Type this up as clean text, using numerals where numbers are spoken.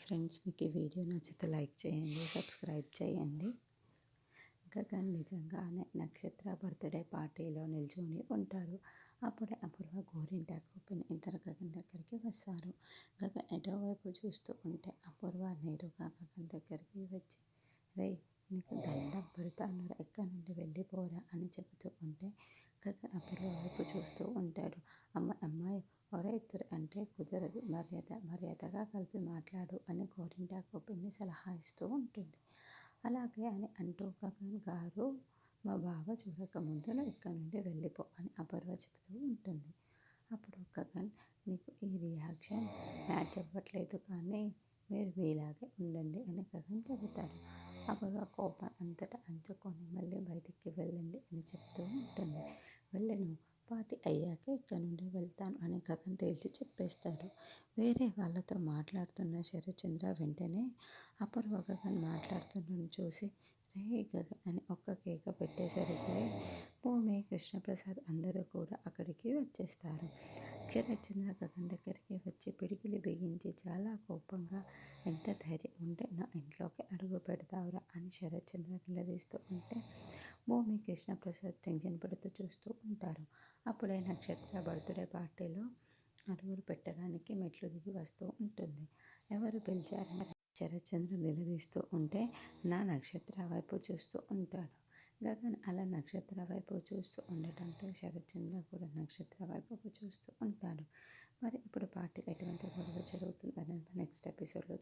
Friends, మీకు ఈ video నచ్చితే లైక్ చేయండి, సబ్స్క్రైబ్ చేయండి. గగన్ నిజంగానే నక్షత్ర బర్త్డే పార్టీలో నిల్చొని ఉంటాడు. అప్పుడే అపూర్వ గోరింటాకు పిన్ని ఇద్దరు గగన్ దగ్గరికి వస్తారు. గగన్ ఎటోవైపు చూస్తూ ఉంటే అపూర్వ నేరుగా గగన్ దగ్గరికి వచ్చి, రేయ్, నీకు దండం పెడతాను, ఎక్కడి నుండి వెళ్ళిపోరా అని చెబుతూ ఉంటే గగన్ అపూర్వ వైపు చూస్తూ ఉంటాడు. అమ్మాయి, ఒరే తురి అంటే కుదరదు, మర్యాదగా కలిపి మాట్లాడు అని గోరింటాకు పిన్ని సలహా ఇస్తూ ఉంటుంది. అలాగే అని అంటూ గగన్ గారు, మా బావ చూడకముందు నువ్వు ఇక్కడి నుండి వెళ్ళిపో అని అపూర్వ చెబుతూ ఉంటుంది. అప్పుడు గగన్, నీకు ఈ రియాక్షన్ మ్యాచ్ అవ్వట్లేదు, కానీ మీరు మీలాగే ఉండండి అని గగన్ చెబుతాడు. అపూర్వ కోపం అంతటా అంచుకొని మళ్ళీ బయటికి వెళ్ళండి అని చెప్తూ ఉంటుంది. వెళ్ళను, పార్టీ అయ్యాకే ఇక్కడ నుండి వెళ్తాను అని గగన్ తేల్చి చెప్పేస్తాడు. వేరే వాళ్ళతో మాట్లాడుతున్న శరత్చంద్ర వెంటనే అపూర్వ గగన్ మాట్లాడుతుండడం చూసి, రే గగన్ అని ఒక్క కేక పెట్టేసరికి భూమి, కృష్ణప్రసాద్ అందరూ కూడా అక్కడికి వచ్చేస్తారు. శరత్చంద్ర గగన్ దగ్గరికి వచ్చి పిడికిలి బిగించి చాలా కోపంగా, ఎంత ధైర్యం ఉంటే నా ఇంట్లోకి అడుగు పెడతావురా అని శరత్చంద్ర నిలదీస్తూ ఉంటే భూమి, కృష్ణప్రసాద్ టెన్షన్ పడుతూ చూస్తూ ఉంటారు. అప్పుడే నక్షత్ర బర్త్డే పార్టీలో అడుగులు పెట్టడానికి మెట్లు దిగి వస్తూ ఉంటుంది. ఎవరు పిలిచారని శరత్చంద్ర నిలదీస్తూ ఉంటే నా నక్షత్ర వైపు చూస్తూ ఉంటాడు. గగన్ అలా నక్షత్ర వైపు చూస్తూ ఉండటంతో శరత్చంద్ర కూడా నక్షత్ర వైపుకు చూస్తూ ఉంటాడు. మరి ఇప్పుడు పార్టీ ఎటువంటి గొడవ జరుగుతుందనేది నెక్స్ట్ ఎపిసోడ్లో